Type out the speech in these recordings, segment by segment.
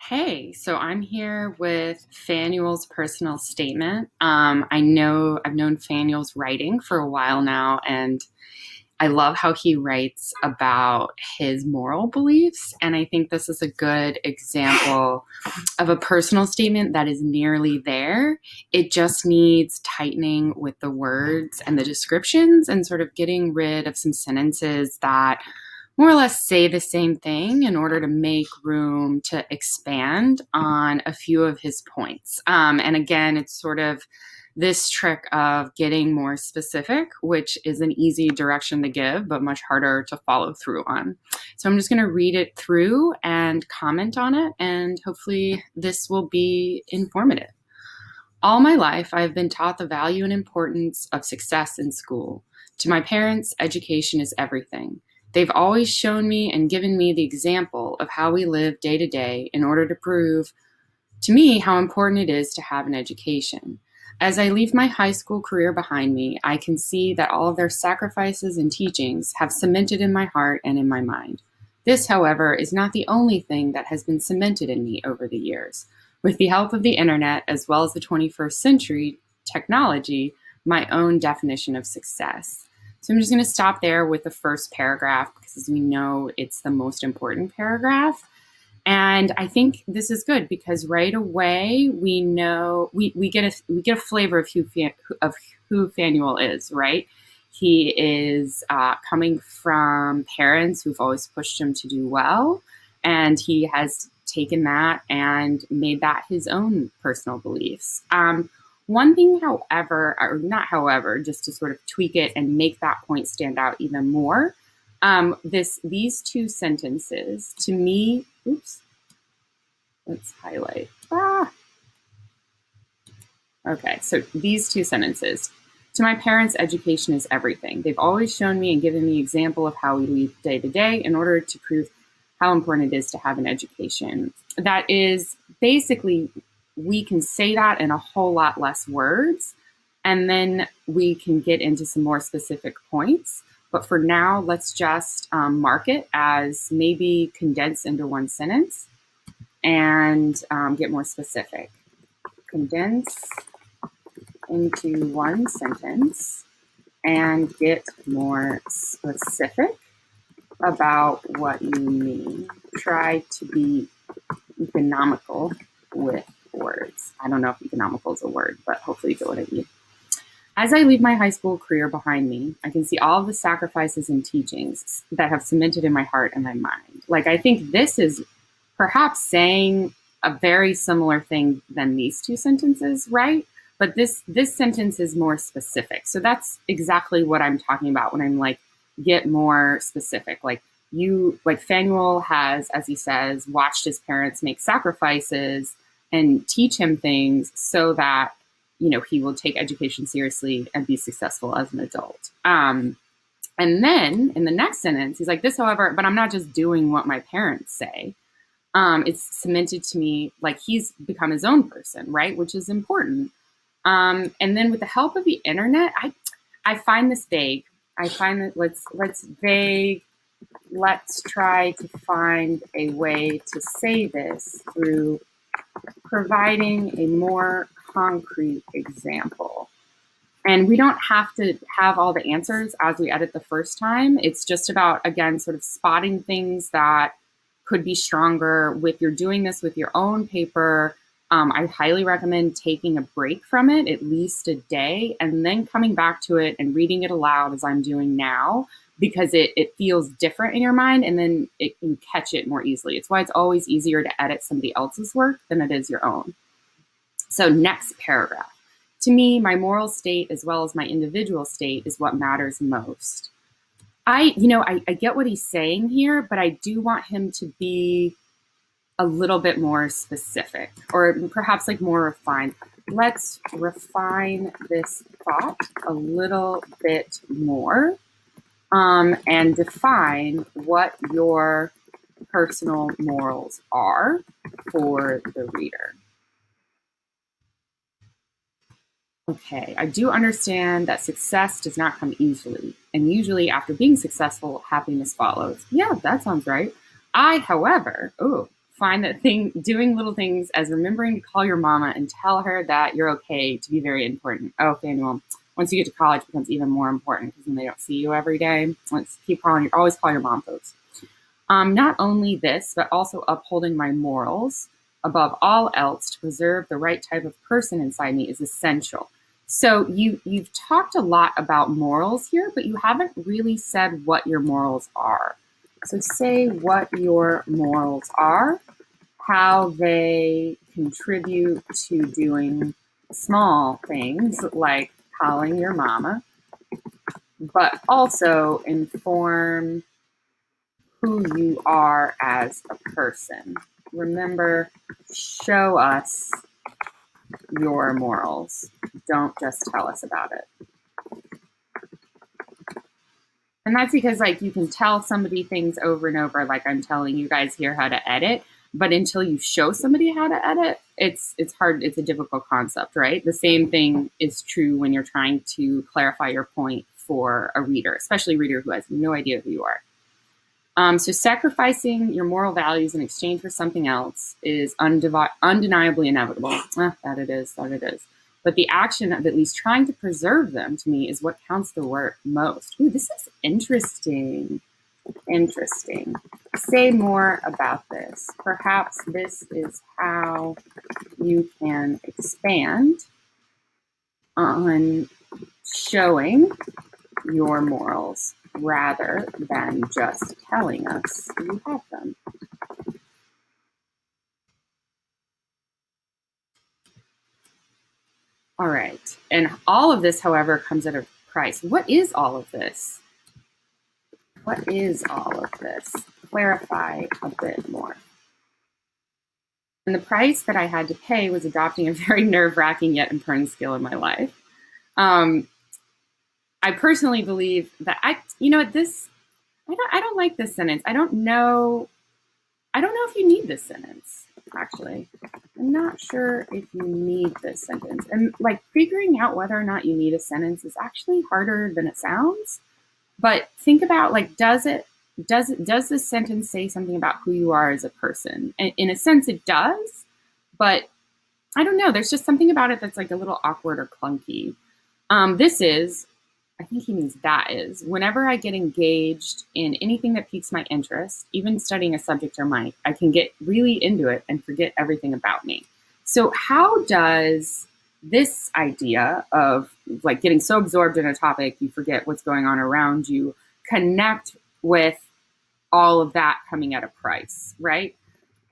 Hey, so I'm here with Fanuel's personal statement. I know I've known Fanuel's writing for a while now, and I love how he writes about his moral beliefs. And I think this is a good example of a personal statement that is nearly there. It just needs tightening with the words and the descriptions and sort of getting rid of some sentences that more or less say the same thing in order to make room to expand on a few of his points. And again, it's sort of this trick of getting more specific, which is an easy direction to give, but much harder to follow through on. So I'm just going to read it through and comment on it, and hopefully this will be informative. All my life, I have been taught the value and importance of success in school. To my parents, education is everything. They've always shown me and given me the example of how we live day to day in order to prove to me how important it is to have an education. As I leave my high school career behind me, I can see that all of their sacrifices and teachings have cemented in my heart and in my mind. This, however, is not the only thing that has been cemented in me over the years. With the help of the internet, as well as the 21st century technology, my own definition of success. So I'm just going to stop there with the first paragraph because, as we know, it's the most important paragraph. And I think this is good because right away we know we get a flavor of who Fanuel is, right? He is coming from parents who've always pushed him to do well, and he has taken that and made that his own personal beliefs. One thing, however, or not however, just to sort of tweak it and make that point stand out even more, these two sentences to me, oops, let's highlight. Okay, so these two sentences. To my parents, education is everything. They've always shown me and given me example of how we live day to day in order to prove how important it is to have an education. That is basically, we can say that in a whole lot less words, and then we can get into some more specific points. But for now, let's just mark it as maybe condensed into one sentence and get more specific. Condense into one sentence and get more specific about what you mean. Try to be economical with words. I don't know if economical is a word, but hopefully you get what I mean. As I leave my high school career behind me, I can see all of the sacrifices and teachings that have cemented in my heart and my mind. Like, I think this is perhaps saying a very similar thing than these two sentences, right? But this sentence is more specific. So that's exactly what I'm talking about when I'm like, get more specific. Like Fanuel has, as he says, watched his parents make sacrifices and teach him things so that, he will take education seriously and be successful as an adult. And then in the next sentence, he's like, this, however, but I'm not just doing what my parents say. It's cemented to me like he's become his own person, right? Which is important. And then with the help of the internet, I find this vague. I find that let's vague. Let's try to find a way to say this through providing a more concrete example. And we don't have to have all the answers as we edit the first time. It's just about, again, sort of spotting things that could be stronger with you're doing this with your own paper. I highly recommend taking a break from it, at least a day, and then coming back to it and reading it aloud as I'm doing now, because it feels different in your mind, and then you catch it more easily. It's why it's always easier to edit somebody else's work than it is your own. So next paragraph. To me, my moral state as well as my individual state is what matters most. I get what he's saying here, but I do want him to be a little bit more specific, or perhaps like more refined. Let's refine this thought a little bit more and define what your personal morals are for the reader. Okay, I do understand that success does not come easily, and usually after being successful, happiness follows. Yeah, that sounds right. I, however, find that doing little things as remembering to call your mama and tell her that you're okay to be very important. Oh, Fanuel, once you get to college, it becomes even more important because then they don't see you every day. Let's keep calling always call your mom, folks. Not only this, but also upholding my morals above all else to preserve the right type of person inside me is essential. So you've talked a lot about morals here, but you haven't really said what your morals are. So say what your morals are, how they contribute to doing small things like calling your mama, but also inform who you are as a person. Remember, show us your morals. Don't just tell us about it. And that's because like you can tell somebody things over and over, like I'm telling you guys here how to edit, but until you show somebody how to edit, it's hard. It's a difficult concept, right? The same thing is true when you're trying to clarify your point for a reader, especially a reader who has no idea who you are. So sacrificing your moral values in exchange for something else is undeniably inevitable. That it is. But the action of at least trying to preserve them, to me, is what counts the work most. Ooh, this is interesting. Interesting. Say more about this. Perhaps this is how you can expand on showing your morals rather than just telling us you have them. All right. And all of this, however, comes at a price. What is all of this? What is all of this? Clarify a bit more. And the price that I had to pay was adopting a very nerve-wracking yet important skill in my life. I personally believe that I don't like this sentence. I don't know if you need this sentence, actually. I'm not sure if you need this sentence. And like figuring out whether or not you need a sentence is actually harder than it sounds. But think about like, does this sentence say something about who you are as a person? And in a sense it does, but I don't know. There's just something about it that's like a little awkward or clunky. I think he means that is, whenever I get engaged in anything that piques my interest, even studying a subject or mind, I can get really into it and forget everything about me. So how does this idea of like getting so absorbed in a topic, you forget what's going on around you, connect with all of that coming at a price, right?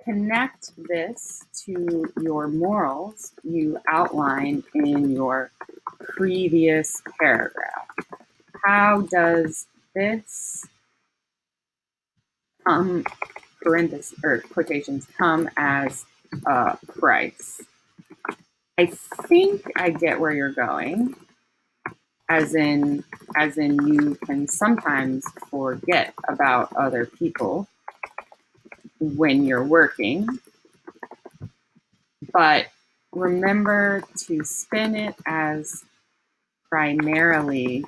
Connect this to your morals you outlined in your previous paragraph. How does this parentheses or quotations come as a price? I think I get where you're going, as in you can sometimes forget about other people when you're working, but remember to spin it as primarily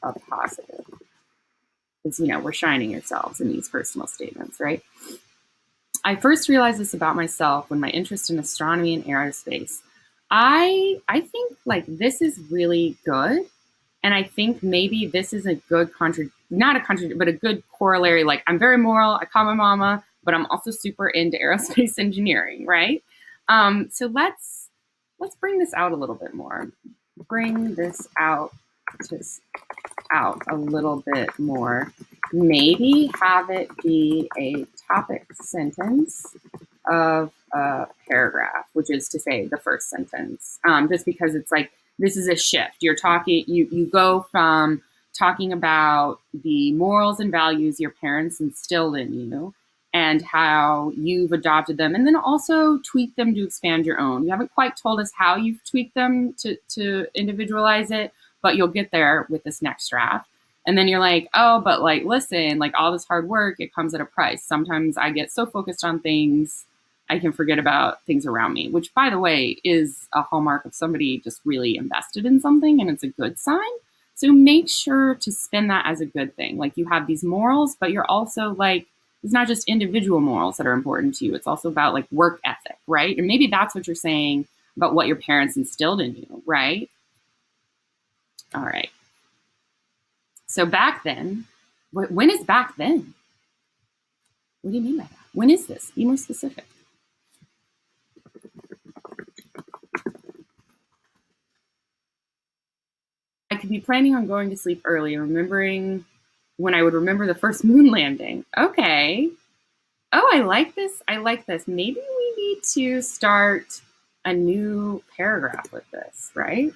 a positive. Because, we're shining yourselves in these personal statements, right? I first realized this about myself when my interest in astronomy and aerospace. I think like this is really good. And I think maybe this is a good but a good corollary. Like I'm very moral, I call my mama, but I'm also super into aerospace engineering, right? So let's bring this out a little bit more. Bring this out a little bit more. Maybe have it be a topic sentence of a paragraph, which is to say the first sentence, just because it's like, this is a shift. You're talking, you go from talking about the morals and values your parents instilled in you and how you've adopted them, and then also tweak them to expand your own. You haven't quite told us how you've tweaked them to individualize it, but you'll get there with this next draft. And then you're like, oh, but like, listen, like all this hard work, it comes at a price. Sometimes I get so focused on things, I can forget about things around me, which by the way, is a hallmark of somebody just really invested in something, and it's a good sign. So make sure to spin that as a good thing. Like you have these morals, but you're also like it's not just individual morals that are important to you. It's also about like work ethic, right? And maybe that's what you're saying about what your parents instilled in you, right? All right. So back then, when is back then? What do you mean by that? When is this? Be more specific. I could be planning on going to sleep early and remembering when I would remember the first moon landing. Okay. Oh, I like this. I like this. Maybe we need to start a new paragraph with this, right?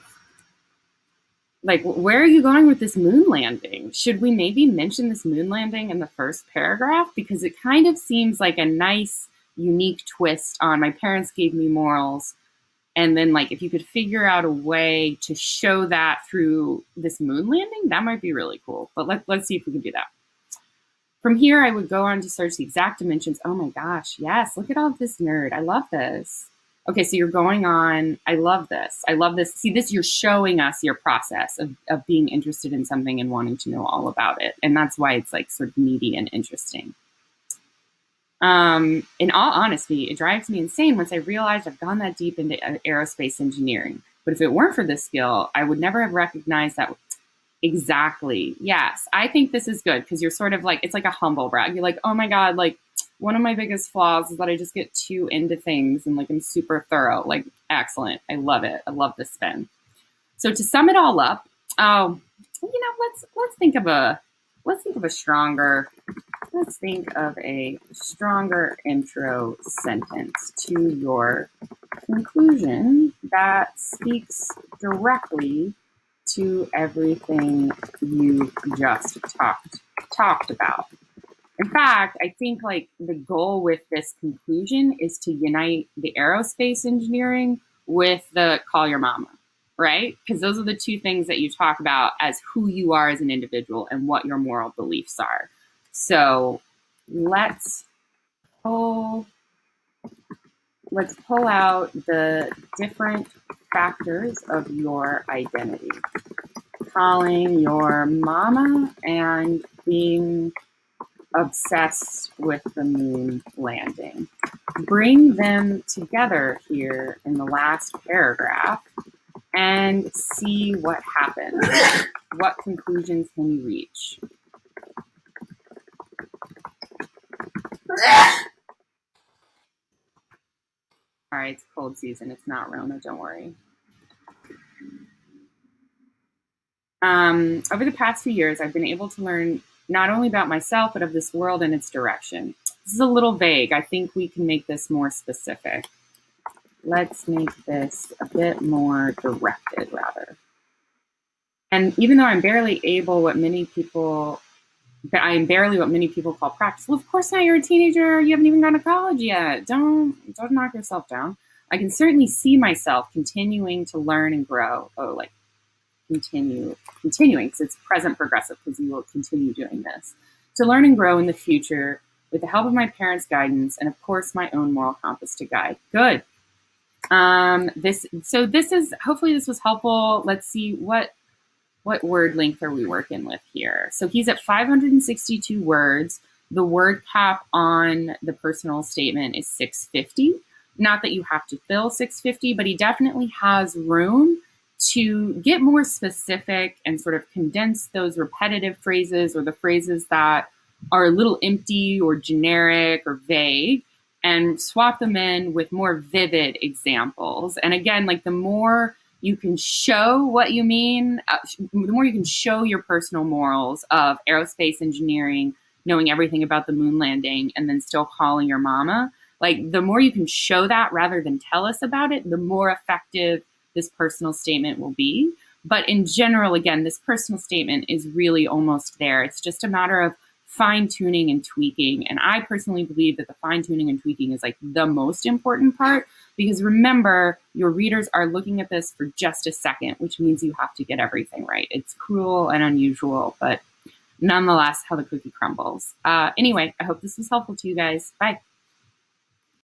Like, where are you going with this moon landing? Should we maybe mention this moon landing in the first paragraph? Because it kind of seems like a nice, unique twist on my parents gave me morals. And then, like, if you could figure out a way to show that through this moon landing, that might be really cool. But let's see if we can do that. From here, I would go on to search the exact dimensions. Oh my gosh, yes, look at all this nerd. I love this. Okay, so you're going on. I love this. I love this. See, this, you're showing us your process of being interested in something and wanting to know all about it. And that's why it's like sort of meaty and interesting. In all honesty, it drives me insane once I realized I've gone that deep into aerospace engineering. But if it weren't for this skill, I would never have recognized that. Exactly. Yes. I think this is good because you're sort of like, it's like a humble brag. You're like, oh my God, like one of my biggest flaws is that I just get too into things and like I'm super thorough. Like, excellent. I love it. I love this spin. So to sum it all up, let's think of a stronger intro sentence to your conclusion that speaks directly to everything you just talked about. In fact, I think like the goal with this conclusion is to unite the aerospace engineering with the call your mama, right? Because those are the two things that you talk about as who you are as an individual and what your moral beliefs are. So let's pull out the different factors of your identity. Calling your mama and being obsessed with the moon landing. Bring them together here in the last paragraph and see what happens. What conclusions can you reach? All right, it's cold season. It's not Rona, don't worry. Over the past few years, I've been able to learn not only about myself, but of this world and its direction. This is a little vague. I think we can make this more specific. Let's make this a bit more directed, rather. And even though I'm barely what many people call practice. Well, of course not. You're a teenager. You haven't even gone to college yet. Don't knock yourself down. I can certainly see myself continuing to learn and grow. Oh, like continuing because it's present progressive because you will continue doing this to learn and grow in the future with the help of my parents' guidance and of course my own moral compass to guide. Good. This is hopefully this was helpful. Let's see what word length are we working with here. So he's at 562 words. The word cap on the personal statement is 650. Not that you have to fill 650, but he definitely has room to get more specific and sort of condense those repetitive phrases or the phrases that are a little empty or generic or vague and swap them in with more vivid examples. And again, like the more you can show what you mean, the more you can show your personal morals of aerospace engineering, knowing everything about the moon landing, and then still calling your mama. Like the more you can show that rather than tell us about it, the more effective this personal statement will be. But in general, again, this personal statement is really almost there. It's just a matter of fine tuning and tweaking. And I personally believe that the fine tuning and tweaking is like the most important part because remember, your readers are looking at this for just a second, which means you have to get everything right. It's cruel and unusual, but nonetheless, how the cookie crumbles. Anyway, I hope this was helpful to you guys. Bye.